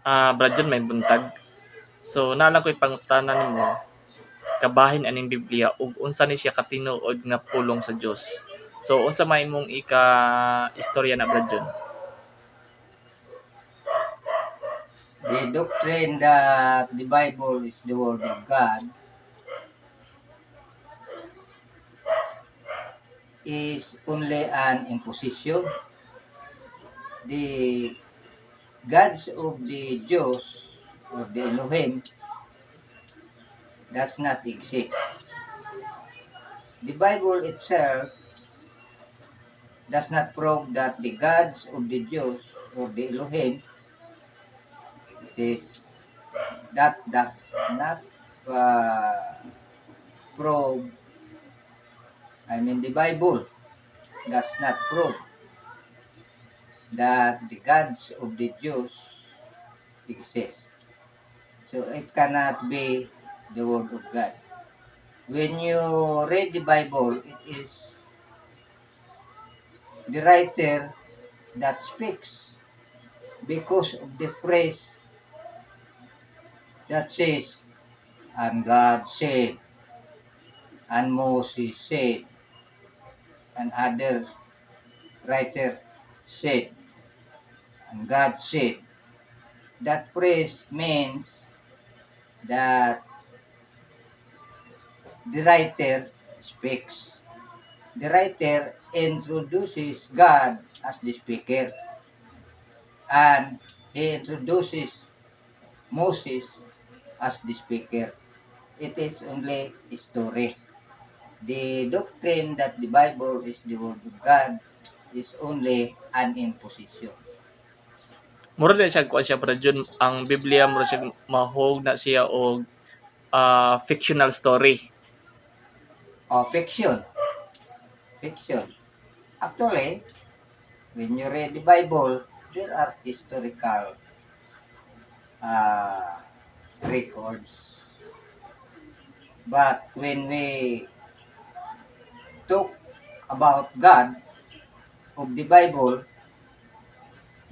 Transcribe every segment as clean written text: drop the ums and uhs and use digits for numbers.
Brad John, may buntag. So nalang ko'y pangutanan nimo, kabahin aning bibliya ug unsa ni siya katinuod nga pulong sa Dios. So unsa may mong istorya na Brad John? The doctrine that the Bible is the Word of God is only an imposition. The gods of the Jews or the Elohim does not exist. The Bible itself does not prove that the gods of the Jews or the Elohim exist. That does not prove, the Bible does not prove that the gods of the Jews exist. So it cannot be the Word of God. When you read the Bible, it is the writer that speaks because of the phrase that says, and God said, and Moses said, and other writer said, and God said. That phrase means that the writer speaks. The writer introduces God as the speaker, and he introduces Moses as the speaker. It is only a story. The doctrine that the Bible is the Word of God is only an imposition. Mura na siya kuan siya Brad John, ang Biblia mura siya mahog na siya og fictional story. Fiction. Fiction. Actually, when you read the Bible, there are historical uh, records. But when we talk about God of the Bible,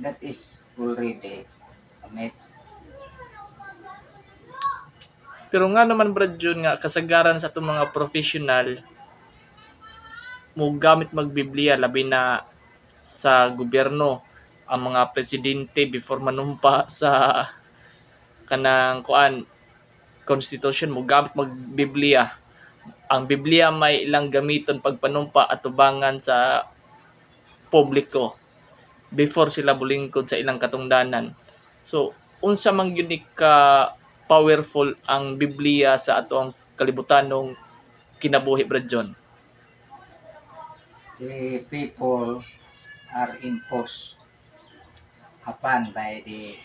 that is already a myth. Pero nga naman Brad John nga kasagaran sa itong mga professional mo gamit mag-Biblia labi na sa gobyerno, ang mga presidente before manumpa sa kanang kuan constitution mo gamit mag-Biblia. Ang Biblia may ilang gamiton pagpanumpa at tubangan sa publiko before sila bulingkod sa ilang katungdanan. So, unsa man gyud ka powerful ang Biblia sa atong kalibutanong kinabuhi Brad John? The people are imposed upon by the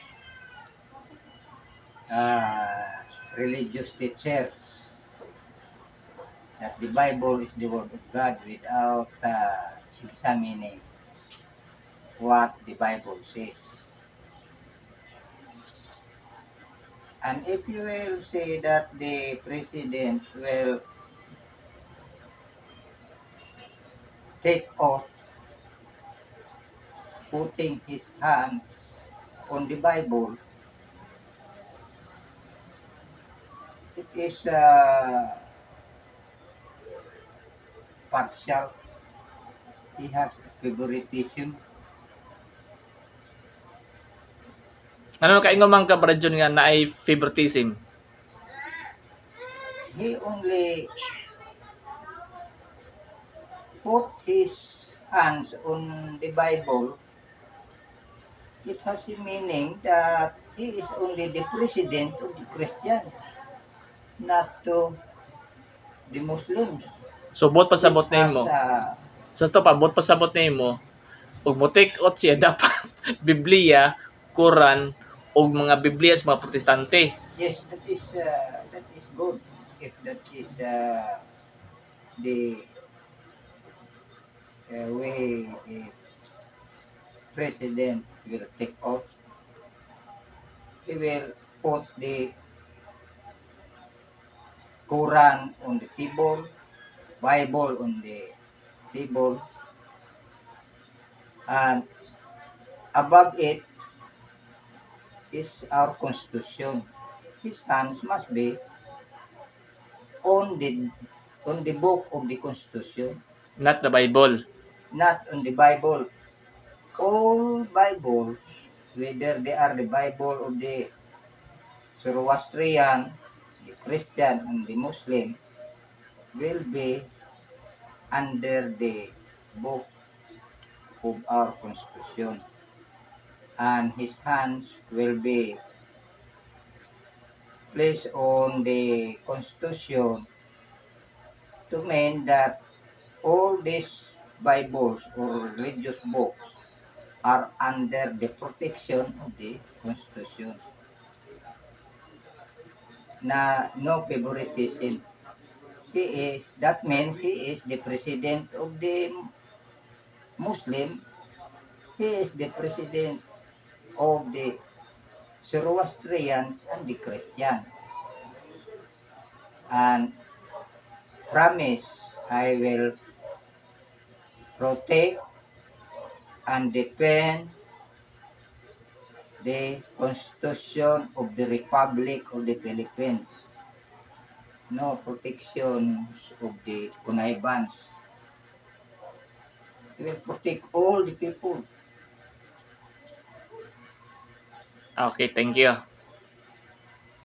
religious teachers that the Bible is the Word of God without examining what the Bible says. And if you will say that the president will take oath putting his hands on the Bible, it is partial. He has favoritism. Ano kaingon man ka Brad John nga naay favoritism? He only put his hands on the Bible. It has a meaning that he is only the president of the Christians, not to the Muslims. So, bot pasabot Which na has mo. So, ito pa, bot pasabot na mo. Ug mo take out siya dapat Biblia, Quran, ug mga Biblia sa mga protestante. yes, that is good if that is the way the president will take off. He will put the Quran on the table, Bible on the table, and above it is our constitution. His hands must be on the on the book of the constitution, Not the Bible. not on the Bible. All Bibles, whether they are the Bible of the Zoroastrian, the Christian, and the Muslim, will be under the book of our constitution, and his hands will be placed on the constitution to mean that all these Bibles or religious books are under the protection of the constitution. Na no favoritism. That means he is the president of the Muslim, he is the president of the Zoroastrians and the Christian. And promise, I will protect and defend the Constitution of the Republic of the Philippines. No protections of the connivance. He will protect all the people. Okay, thank you.